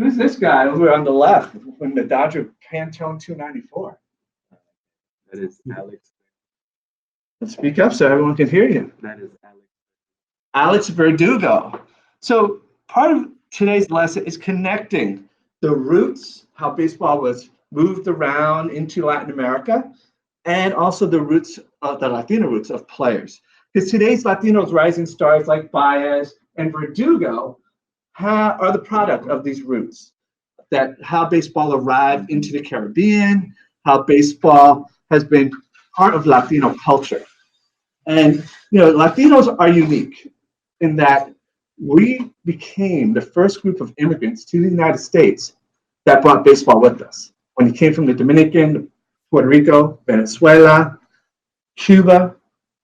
Who's this guy over on the left when the Dodger Pantone 294? That is Alex. Speak up so everyone can hear you. That is Alex. Alex Verdugo. So part of today's lesson is connecting the roots, how baseball was moved around into Latin America, and also the roots of the Latino roots of players. Because today's Latinos rising stars like Baez and Verdugo are the product of these roots, that how baseball arrived into the Caribbean, how baseball has been part of Latino culture. And Latinos are unique in that we became the first group of immigrants to the United States that brought baseball with us. When you came from the Dominican, Puerto Rico, Venezuela, Cuba,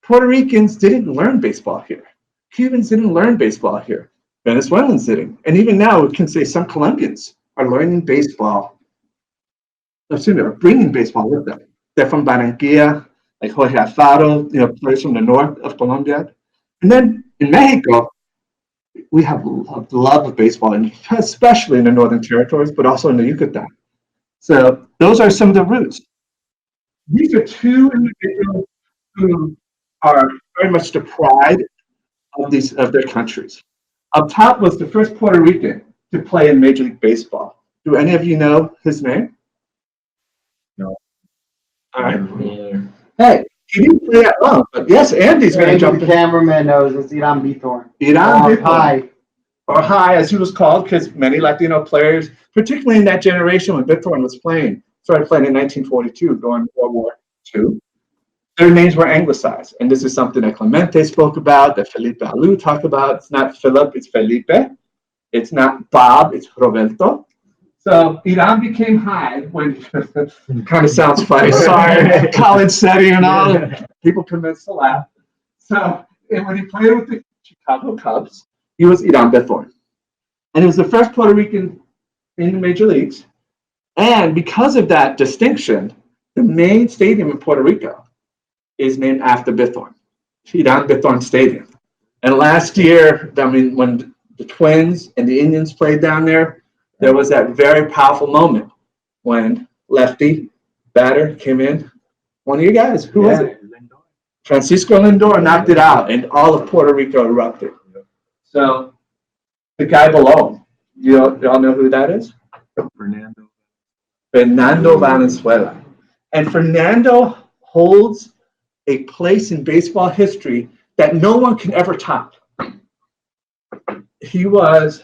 Puerto Ricans didn't learn baseball here. Cubans didn't learn baseball here. Venezuelans didn't. And even now, we can say some Colombians are learning baseball. They're bringing baseball with them. They're from Barranquilla, like Jorge Alfaro, players from the north of Colombia. And then in Mexico, we have a love of baseball, and especially in the northern territories, but also in the Yucatan. So those are some of the roots. These are two individuals who are very much the pride of their countries. Up top was the first Puerto Rican to play in Major League Baseball. Do any of you know his name? No. All right. Yeah. Hey, he didn't play that long, but yes, Andy's going to jump in. The cameraman knows it's Adrian Burgos. Adrian Burgos. Or High, as he was called, because many Latino players, particularly in that generation when Bithorn was playing, started playing in 1942 during World War II. Their names were anglicized, and this is something that Clemente spoke about, that Felipe Alou talked about. It's not Philip, it's Felipe. It's not Bob, it's Roberto. So Iran became High when, kind of sounds funny, sorry, college setting and all, people convinced to laugh. So, and when he played with the Chicago Cubs, he was Adrian Burgos. And he was the first Puerto Rican in the major leagues. And because of that distinction, the main stadium in Puerto Rico is named after Bithorn, Adrian Bithorn Stadium. And last year, when the Twins and the Indians played down there was that very powerful moment when lefty batter came in. One of you guys, who was it? Francisco Lindor knocked it out, and all of Puerto Rico erupted. So the guy below, you all know who that is? Fernando Valenzuela. And Fernando holds a place in baseball history that no one can ever top. He was,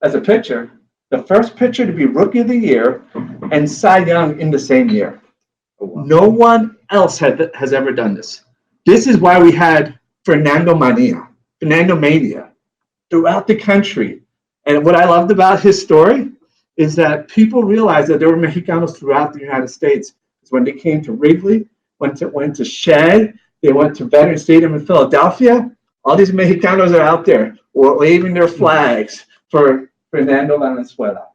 as a pitcher, the first pitcher to be Rookie of the Year and Cy Young in the same year. No one else has ever done this. This is why we had Fernando Mania throughout the country. And what I loved about his story is that people realized that there were Mexicanos throughout the United States. When they came to Wrigley, went to Shea, they went to Veterans Stadium in Philadelphia. All these Mexicanos are out there waving their flags for Fernando Valenzuela,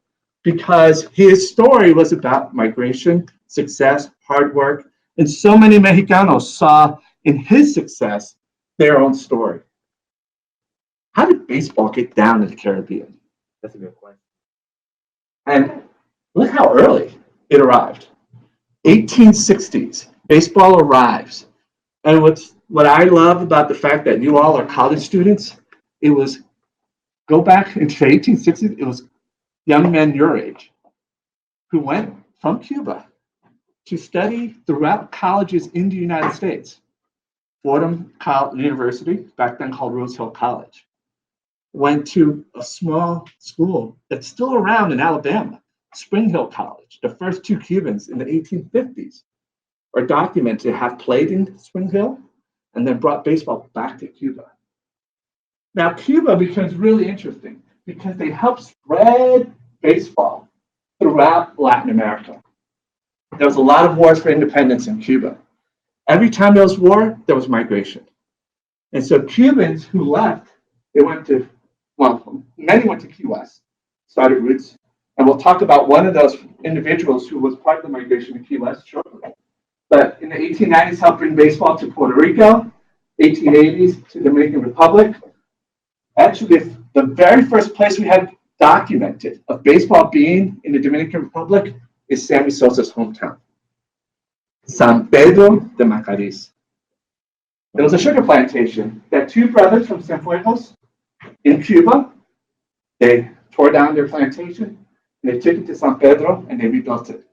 because his story was about migration, success, hard work, and so many Mexicanos saw in his success their own story. How did baseball get down in the Caribbean? That's a good question. And look how early it arrived. 1860s, baseball arrives. And what I love about the fact that you all are college students, it was, go back into the 1860s, it was young men your age who went from Cuba to study throughout colleges in the United States. Fordham University, back then called Rose Hill College, went to a small school that's still around in Alabama, Spring Hill College. The first two Cubans in the 1850s are documented to have played in Spring Hill and then brought baseball back to Cuba. Now, Cuba becomes really interesting because they helped spread baseball throughout Latin America. There was a lot of wars for independence in Cuba. Every time there was war, there was migration. And so Cubans who left, many went to Key West, started roots. And we'll talk about one of those individuals who was part of the migration to Key West shortly. But in the 1890s, helped bring baseball to Puerto Rico, 1880s to the Dominican Republic. Actually, the very first place we had documented of baseball being in the Dominican Republic is Sammy Sosa's hometown, San Pedro de Macorís. There was a sugar plantation that two brothers from Cienfuegos in Cuba, they tore down their plantation, and they took it to San Pedro, and they rebuilt it.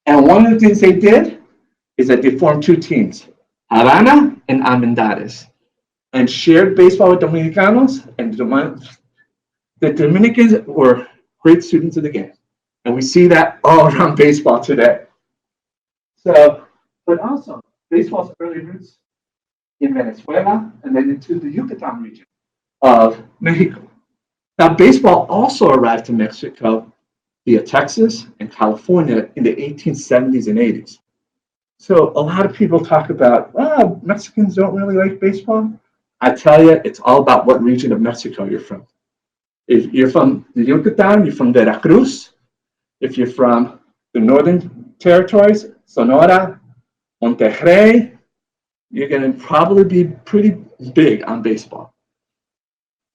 And one of the things they did is that they formed two teams, Havana and Almendares, and shared baseball with Dominicanos, and the Dominicans were great students of the game. And we see that all around baseball today. So, but also, baseball's early roots in Venezuela and then into the Yucatan region of Mexico. Now, baseball also arrived to Mexico via Texas and California in the 1870s and 80s. So a lot of people talk about, oh, Mexicans don't really like baseball. I tell you, it's all about what region of Mexico you're from. If you're from the Yucatan, you're from Veracruz. If you're from the Northern Territories, Sonora, Monterrey, you're going to probably be pretty big on baseball.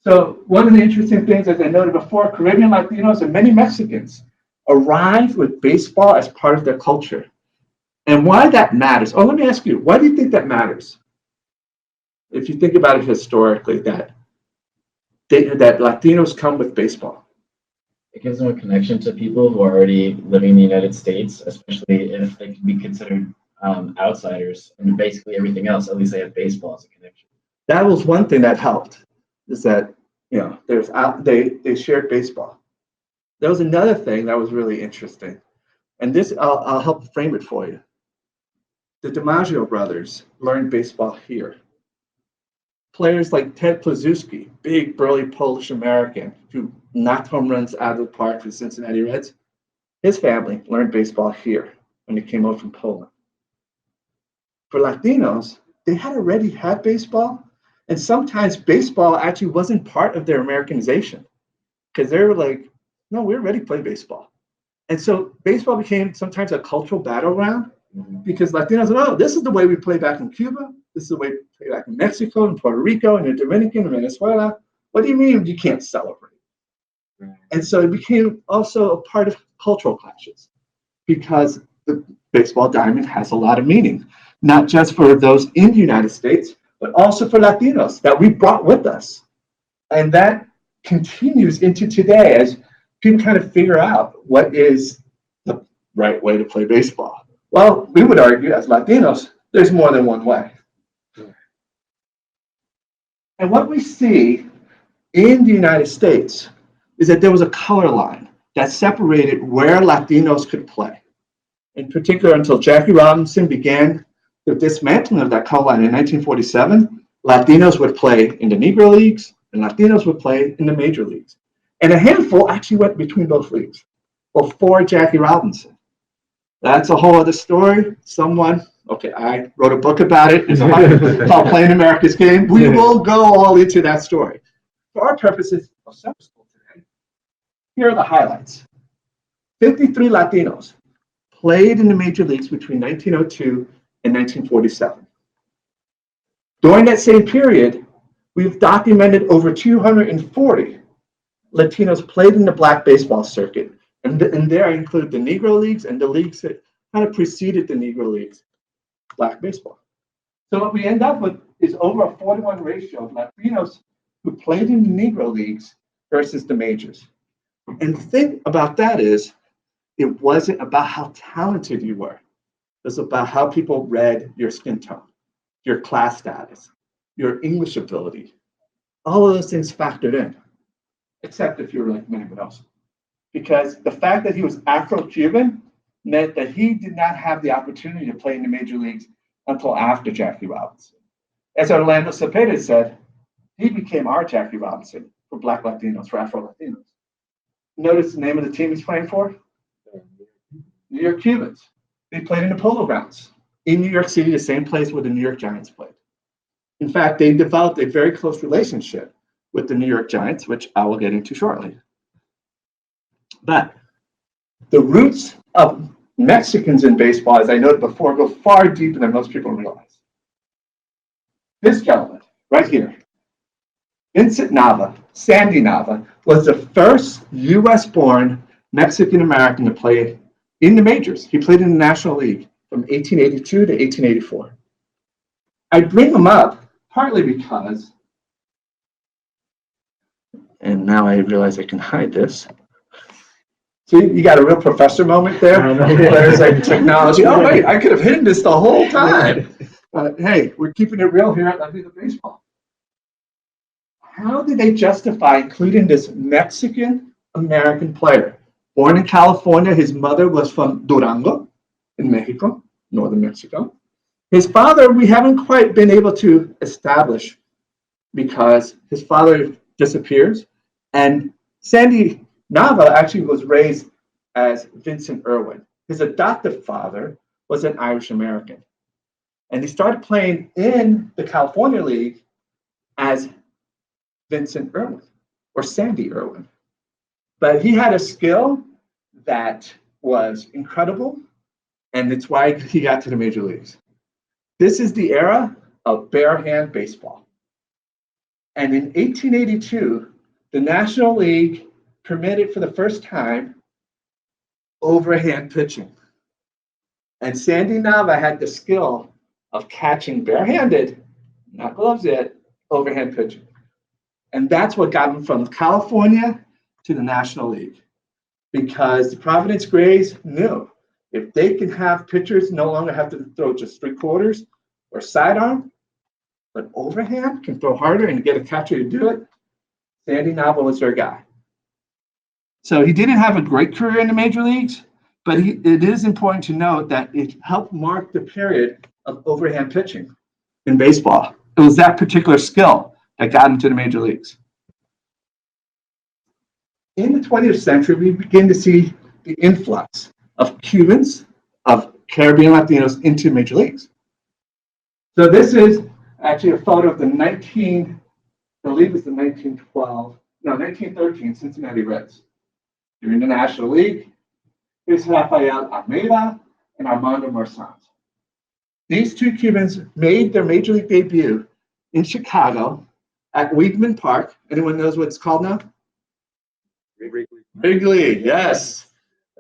So one of the interesting things, as I noted before, Caribbean Latinos and many Mexicans arrived with baseball as part of their culture. And why that matters, let me ask you, why do you think that matters? If you think about it historically, that Latinos come with baseball. It gives them a connection to people who are already living in the United States, especially if they can be considered outsiders, and basically everything else, at least they have baseball as a connection. That was one thing that helped, is that, they shared baseball. There was another thing that was really interesting, and this, I'll help frame it for you. The DiMaggio brothers learned baseball here. Players like Ted Kluszewski, big, burly Polish American who knocked home runs out of the park for the Cincinnati Reds, his family learned baseball here when they came over from Poland. For Latinos, they had already had baseball, and sometimes baseball actually wasn't part of their Americanization because they were like, no, we're ready to play baseball. And so baseball became sometimes a cultural battleground because Latinos said, oh, this is the way we play back in Cuba. This is the way we play back in Mexico and Puerto Rico and the Dominican and Venezuela. What do you mean you can't celebrate? And so it became also a part of cultural clashes because the baseball diamond has a lot of meaning, not just for those in the United States, but also for Latinos that we brought with us. And that continues into today as people kind of figure out what is the right way to play baseball. Well, we would argue as Latinos, there's more than one way. And what we see in the United States is that there was a color line that separated where Latinos could play. In particular, until Jackie Robinson began the dismantling of that color line in 1947, Latinos would play in the Negro Leagues and Latinos would play in the major leagues. And a handful actually went between both leagues before Jackie Robinson. That's a whole other story. I wrote a book about it. It's called Playing America's Game. We will go all into that story. For our purposes of summer school today, here are the highlights. 53 Latinos played in the major leagues between 1902 and 1947. During that same period, we've documented over 240 Latinos played in the black baseball circuit. And there I include the Negro Leagues and the leagues that kind of preceded the Negro Leagues, black baseball. So what we end up with is over a 4-to-1 ratio of Latinos who played in the Negro Leagues versus the majors. And the thing about that is, it wasn't about how talented you were. It was about how people read your skin tone, your class status, your English ability. All of those things factored in, except if you were like many else. Because the fact that he was Afro-Cuban meant that he did not have the opportunity to play in the major leagues until after Jackie Robinson. As Orlando Cepeda said, he became our Jackie Robinson for Black Latinos, for Afro-Latinos. Notice the name of the team he's playing for? New York Cubans. They played in the Polo Grounds in New York City, the same place where the New York Giants played. In fact, they developed a very close relationship with the New York Giants, which I will get into shortly. But the roots of Mexicans in baseball, as I noted before, go far deeper than most people realize. This gentleman, right here, Vincent Nava, Sandy Nava, was the first US-born Mexican-American to play in the majors. He played in the National League from 1882 to 1884. I bring him up partly because, and now I realize I can hide this. See, you got a real professor moment there. There's like technology. Oh, wait, I could have hidden this the whole time. Hey, we're keeping it real here at Vida Baseball. How did they justify including this Mexican-American player? Born in California, his mother was from Durango in Mexico, northern Mexico. His father, we haven't quite been able to establish because his father disappears. And Sandy Nava actually was raised as Vincent Irwin. His adoptive father was an Irish American. And he started playing in the California League as Vincent Irwin or Sandy Irwin. But he had a skill that was incredible, and it's why he got to the major leagues. This is the era of bare-hand baseball. And in 1882, the National League permitted for the first time overhand pitching. And Sandy Nava had the skill of catching barehanded, not gloves yet, overhand pitching. And that's what got him from California to the National League. Because the Providence Grays knew if they can have pitchers no longer have to throw just 3/4 or sidearm, but overhand can throw harder and get a catcher to do it, Sandy Nava was their guy. So he didn't have a great career in the major leagues, but it is important to note that it helped mark the period of overhand pitching in baseball. It was that particular skill that got him to the major leagues. In the 20th century, we begin to see the influx of Cubans, of Caribbean Latinos into major leagues. So this is actually a photo of the 1913 Cincinnati Reds. During the National League, here's Rafael Almeida and Armando Marsan. These two Cubans made their major league debut in Chicago at Weidman Park. Anyone knows what it's called now? Wrigley, yes,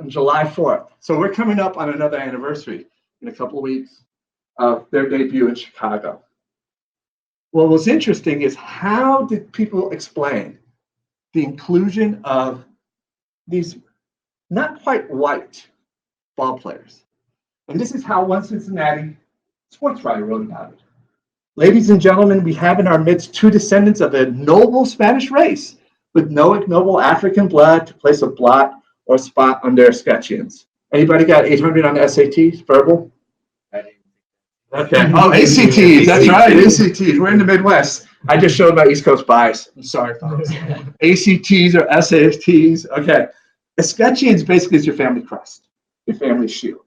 on July 4th. So we're coming up on another anniversary in a couple of weeks of their debut in Chicago. Well, what's interesting is how did people explain the inclusion of these not quite white ball players? And this is how one Cincinnati sports writer wrote about it. Ladies and gentlemen, we have in our midst two descendants of a noble Spanish race with no ignoble African blood to place a blot or spot on their escutcheons. Anybody got 800 on the SATs, verbal? Okay. Oh, ACTs, that's right, ACTs. We're in the Midwest. I just showed my East Coast bias. I'm sorry, folks. ACTs or SATs. Okay. Escutcheons basically is your family crest, your family shield.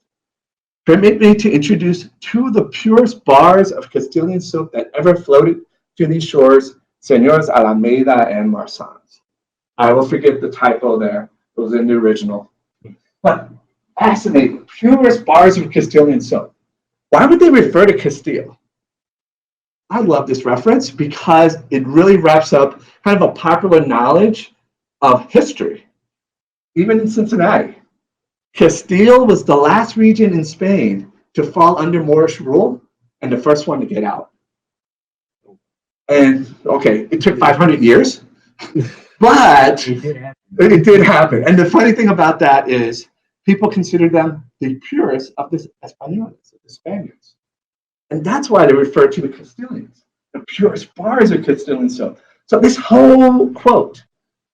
Permit me to introduce two of the purest bars of Castilian silk that ever floated to these shores, Senores Alameda and Marsans. I will forgive the typo there. It was in the original. But fascinating, purest bars of Castilian silk. Why would they refer to Castile? I love this reference because it really wraps up kind of a popular knowledge of history. Even in Cincinnati, Castile was the last region in Spain to fall under Moorish rule and the first one to get out. And okay, it took 500 years, but it did happen. And the funny thing about that is people consider them the purest of the Españoles, of the Spaniards. And that's why they refer to the Castilians, the purest bars of Castilian silk. So this whole quote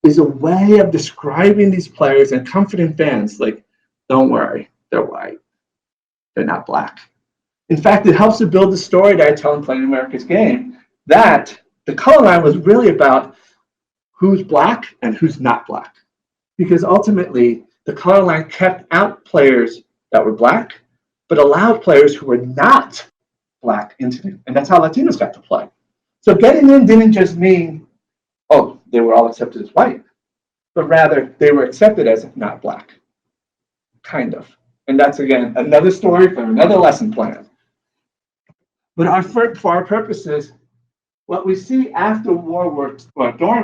is a way of describing these players and comforting fans like, don't worry, they're white. They're not black. In fact, it helps to build the story that I tell in Playing America's Game that the color line was really about who's black and who's not black. Because ultimately, the color line kept out players that were black, but allowed players who were not black into it. And that's how Latinos got to play. So getting in didn't just mean, oh, they were all accepted as white, but rather they were accepted as not black, kind of. And that's, again, another story for another lesson plan. But for our purposes, what we see after during World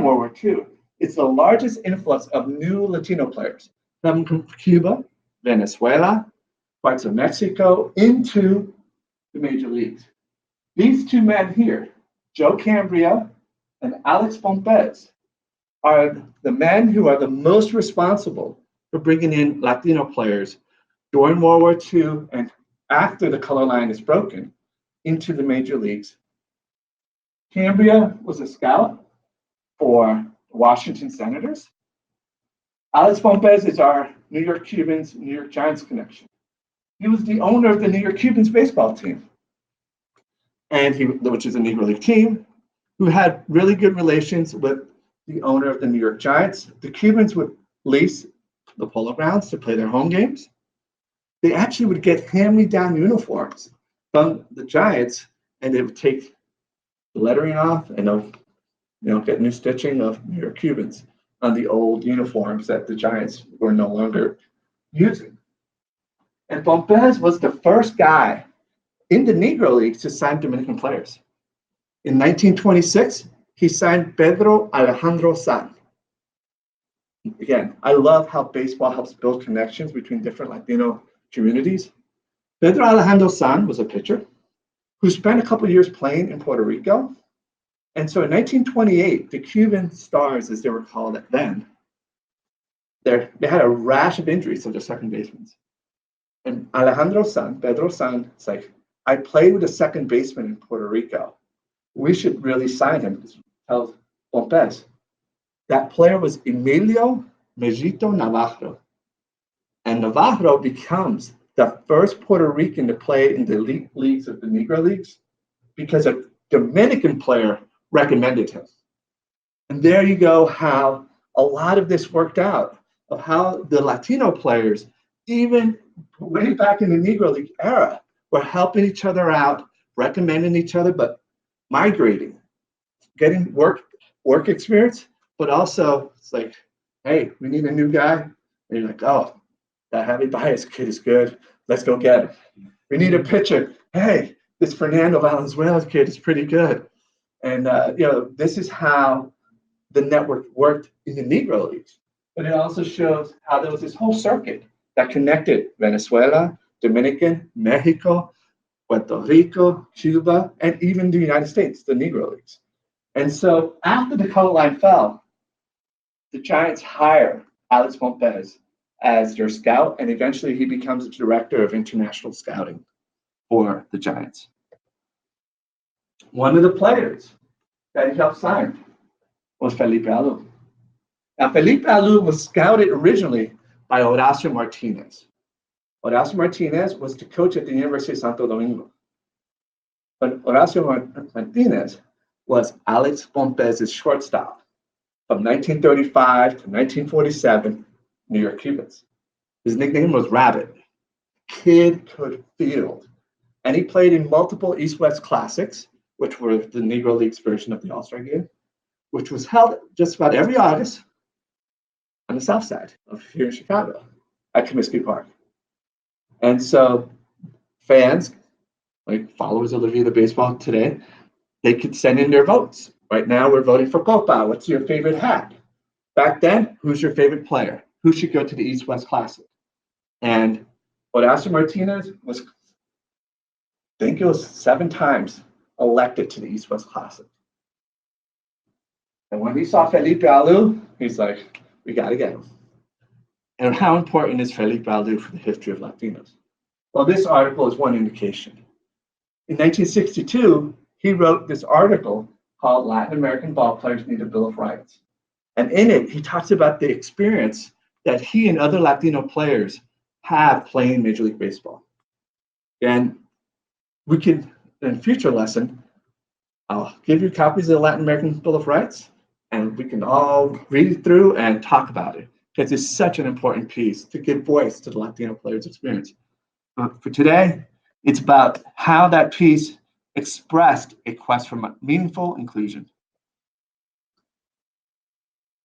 War II, it's the largest influx of new Latino players coming from Cuba, Venezuela, parts of Mexico into the major leagues. These two men here, Joe Cambria and Alex Pompez, are the men who are the most responsible for bringing in Latino players during World War II and after the color line is broken into the major leagues. Cambria was a scout for Washington Senators. Alex Pompez is our New York Cubans, New York Giants connection. He was the owner of the New York Cubans baseball team, which is a Negro League team, who had really good relations with the owner of the New York Giants. The Cubans would lease the Polo Grounds to play their home games. They actually would get hand-me-down uniforms from the Giants, and they would take the lettering off and get new stitching of New York Cubans on the old uniforms that the Giants were no longer using. And Pompez was the first guy in the Negro Leagues to sign Dominican players. In 1926, he signed Pedro Alejandro San. Again, I love how baseball helps build connections between different Latino communities. Pedro Alejandro San was a pitcher who spent a couple years playing in Puerto Rico. And so in 1928, the Cuban Stars, as they were called then, they had a rash of injuries to their second basemen. And Alejandro San, Pedro San, it's like, I played with a second baseman in Puerto Rico. We should really sign him. Tells Pompez. That player was Emilio Mejito Navarro. And Navarro becomes the first Puerto Rican to play in the elite leagues of the Negro Leagues because a Dominican player recommended him. And there you go, how a lot of this worked out, of how the Latino players, even way back in the Negro League era, were helping each other out, recommending each other, but migrating, getting work experience, but also it's like, hey, we need a new guy. And you're like, oh, that Javi Baez kid is good. Let's go get him. We need a pitcher. Hey, this Fernando Valenzuela kid is pretty good. And this is how the network worked in the Negro Leagues. But it also shows how there was this whole circuit that connected Venezuela, Dominican, Mexico, Puerto Rico, Cuba, and even the United States, the Negro Leagues. And so after the color line fell, the Giants hire Alex Pompez as their scout, and eventually he becomes the director of international scouting for the Giants. One of the players that he helped sign was Felipe Alou. Now, Felipe Alou was scouted originally by Horacio Martinez. Horacio Martinez was the coach at the University of Santo Domingo. But Horacio Martinez was Alex Pompez's shortstop from 1935 to 1947, New York Cubans. His nickname was Rabbit. Kid could field. And he played in multiple East-West Classics, which were the Negro League's version of the All-Star Game, which was held just about every August on the south side of here in Chicago at Comiskey Park. And so fans, like followers of the Vida Baseball today, they could send in their votes. Right now, we're voting for Copa. What's your favorite hat? Back then, who's your favorite player? Who should go to the East-West Classic? And Horacio Martinez was, I think it was 7 times elected to the East-West Classic. And when he saw Felipe Alou, he's like, we got to get him. And how important is Felipe Alou for the history of Latinos? Well, this article is one indication. In 1962, he wrote this article called Latin American Ball Players Need a Bill of Rights. And in it, he talks about the experience that he and other Latino players have playing Major League Baseball. And we can, in a future lesson, I'll give you copies of the Latin American Bill of Rights, and we can all read it through and talk about it, because it's such an important piece to give voice to the Latino players' experience. But for today, it's about how that piece expressed a quest for meaningful inclusion.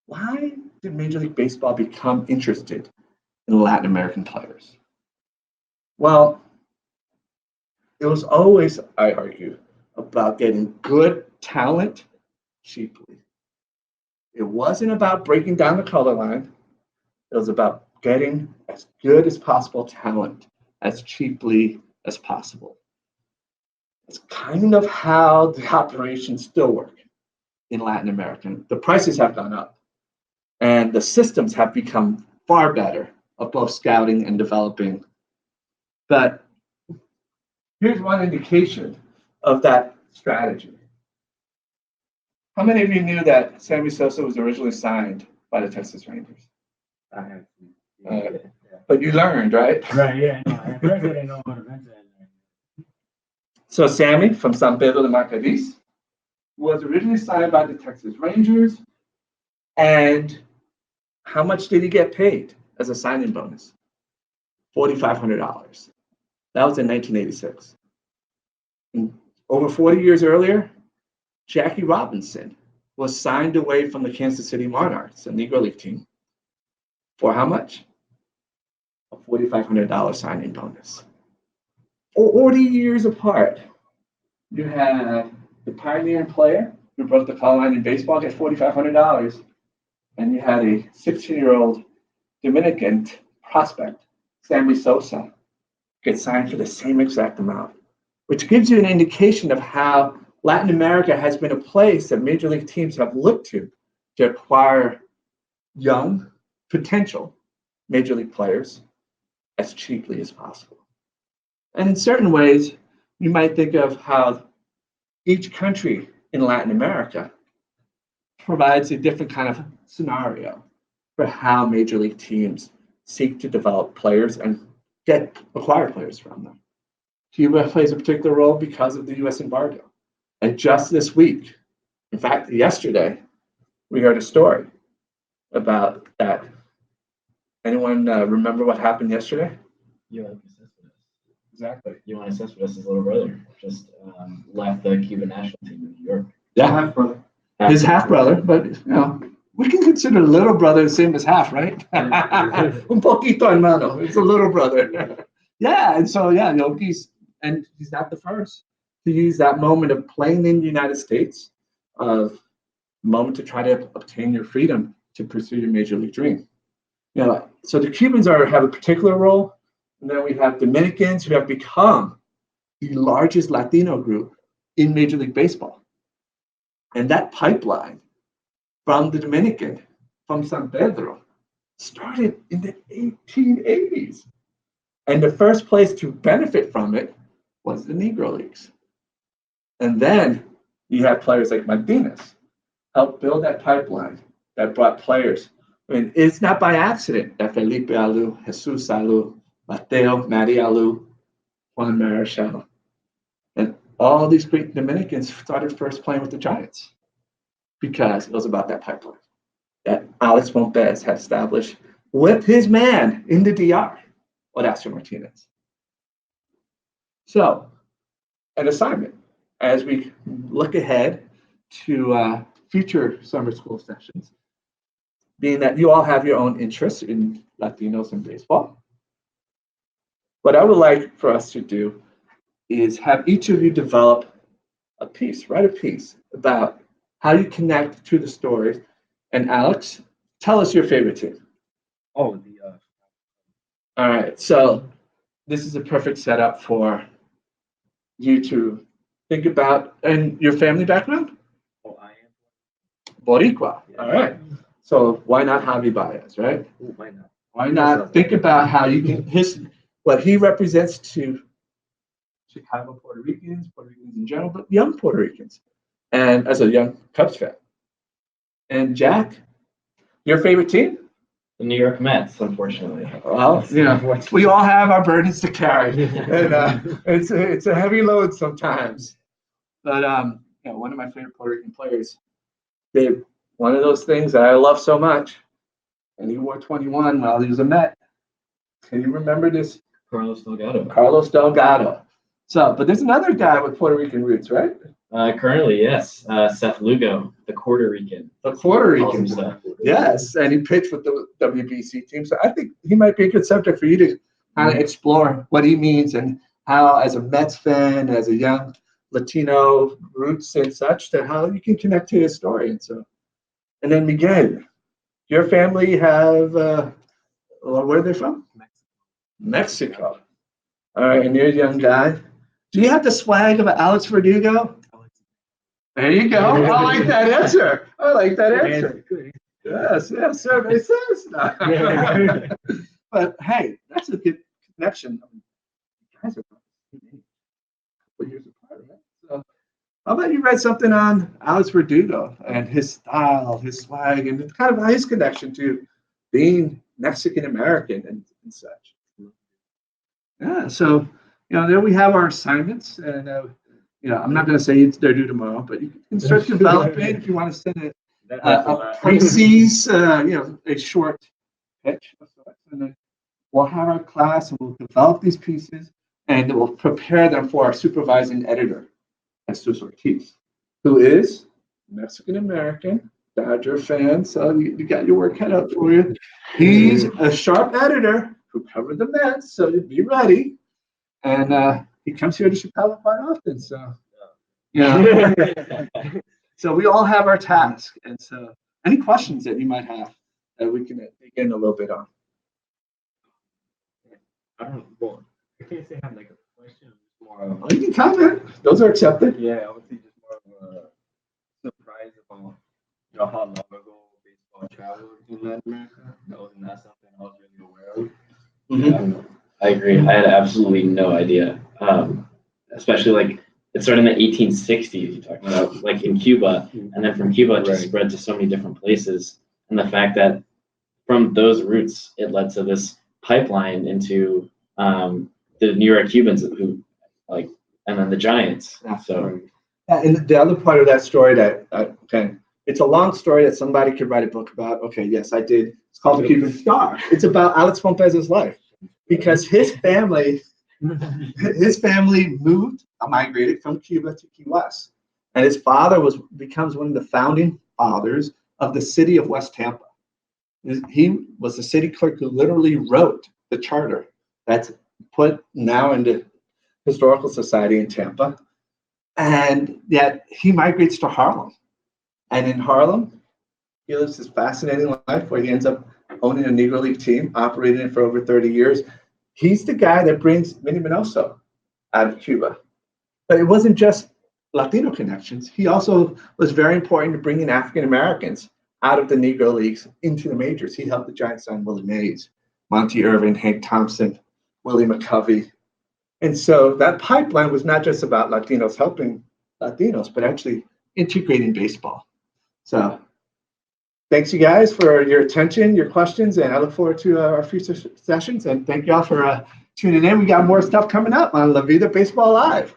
Why did Major League Baseball become interested in Latin American players? Well, it was always, I argue, about getting good talent cheaply. It wasn't about breaking down the color line. It was about getting as good as possible talent as cheaply as possible. It's kind of how the operations still work in Latin America. The prices have gone up, and the systems have become far better of both scouting and developing. But here's one indication of that strategy. How many of you knew that Sammy Sosa was originally signed by the Texas Rangers? I have. Uh, But you learned, right? Right, yeah, no, at first I didn't know what it meant. So Sammy from San Pedro de Macorís was originally signed by the Texas Rangers. And how much did he get paid as a signing bonus? $4,500. That was in 1986. And over 40 years earlier, Jackie Robinson was signed away from the Kansas City Monarchs, a Negro League team, for how much? A $4,500 signing bonus. 40 years apart, you had the pioneering player who broke the color line in baseball get $4,500, and you had a 16-year-old Dominican prospect, Sammy Sosa, get signed for the same exact amount, which gives you an indication of how Latin America has been a place that major league teams have looked to acquire young, potential major league players as cheaply as possible. And in certain ways, you might think of how each country in Latin America provides a different kind of scenario for how major league teams seek to develop players and acquire players from them. Cuba plays a particular role because of the US embargo. And just this week, in fact, yesterday, we heard a story about that. Anyone remember what happened yesterday? Exactly. Yoenis Cespedes' little brother just left the Cuban national team in New York. Yeah, Half brother. his half brother, but we can consider little brother the same as half, right? Un poquito hermano. It's a little brother. Yeah, and so Yogi's, and he's not the first to use that moment of playing in the United States, of moment to try to obtain your freedom to pursue your major league dream. So the Cubans have a particular role, and then we have Dominicans who have become the largest Latino group in Major League Baseball. And that pipeline from the Dominican, from San Pedro, started in the 1880s. And the first place to benefit from it was the Negro Leagues. And then you have players like Martinez help build that pipeline that brought players. I mean, it's not by accident that Felipe Alou, Jesus Alou, Mateo, Matty Alou, Juan Marichal, and all these great Dominicans started first playing with the Giants because it was about that pipeline that Alex Montez had established with his man in the DR, Horacio Martinez. So, an assignment as we look ahead to future summer school sessions, being that you all have your own interests in Latinos and baseball. What I would like for us to do is have each of you develop a piece, write a piece about how you connect to the stories. And Alex, tell us your favorite team. Oh, All right, so this is a perfect setup for you to think about. And your family background? I am. Boricua. Yeah. All right. So why not Javi Baez, right? Ooh, why not? Why not think about how you can what he represents to Chicago Puerto Ricans in general, but young Puerto Ricans, and as a young Cubs fan. And Jack, your favorite team? The New York Mets, unfortunately. Well, we all have our burdens to carry, and it's a heavy load sometimes. But one of my favorite Puerto Rican players did one of those things that I love so much, and he wore 21 while he was a Met. Can you remember this? Carlos Delgado. Carlos Delgado. So, but there's another guy with Puerto Rican roots, right? Currently, yes. Seth Lugo, the Puerto Rican. The Puerto Calls Rican. himself. Yes, and he pitched with the WBC team. So I think he might be a good subject for you to kind of explore what he means and how, as a Mets fan, as a young Latino roots and such, to how you can connect to his story. And then Miguel, your family have, where are they from? Mexico. All right, and you're a young guy. Do you have the swag of Alex Verdugo? There you go. I like that answer. I like that answer. Yes, survey says. But hey, that's a good connection. You guys are a couple years apart, right? So, how about you write something on Alex Verdugo and his style, his swag, and kind of his connection to being Mexican American and such. Yeah, so there we have our assignments, and I'm not going to say they're due tomorrow, but you can start developing if you want to send it. A precis, a short pitch of sorts, and then we'll have our class and we'll develop these pieces and we'll prepare them for our supervising editor, Jesus Ortiz, who is Mexican American, Dodger fan, so you got your work cut out for you. He's a sharp editor who covered the Mets, so you be ready. And he comes here to Chicago quite often, so So we all have our task, and so any questions that you might have that we can dig in a little bit on. I don't know. Well, I can't say I have like a question. It's more of You can comment; those are accepted. I would say just more of a surprise about how long ago baseball traveled in Latin America. That was not something I was really aware of. I agree. I had absolutely no idea. Especially like it started in the 1860s. You're talking about like in Cuba, and then from Cuba it just spread to so many different places. And the fact that from those roots it led to this pipeline into the New York Cubans who and then the Giants. So And the other part of that story that it's a long story that somebody could write a book about. Okay, yes, I did. It's called The Cuban Star. It's about Alex Pompez's life because his family migrated from Cuba to Key West, and his father becomes one of the founding fathers of the city of West Tampa. He was the city clerk who literally wrote the charter that's put now into Historical Society in Tampa, and yet he migrates to Harlem, and in Harlem he lives this fascinating life where he ends up owning a Negro League team, operating it for over 30 years. He's the guy that brings Minnie Minoso out of Cuba. But it wasn't just Latino connections. He also was very important to bringing African Americans out of the Negro Leagues into the majors. He helped the Giants sign Willie Mays, Monty Irvin, Hank Thompson, Willie McCovey. And so that pipeline was not just about Latinos helping Latinos, but actually integrating baseball. So thanks you guys for your attention, your questions, and I look forward to our future sessions. And thank y'all for tuning in. We got more stuff coming up on La Vida Baseball Live.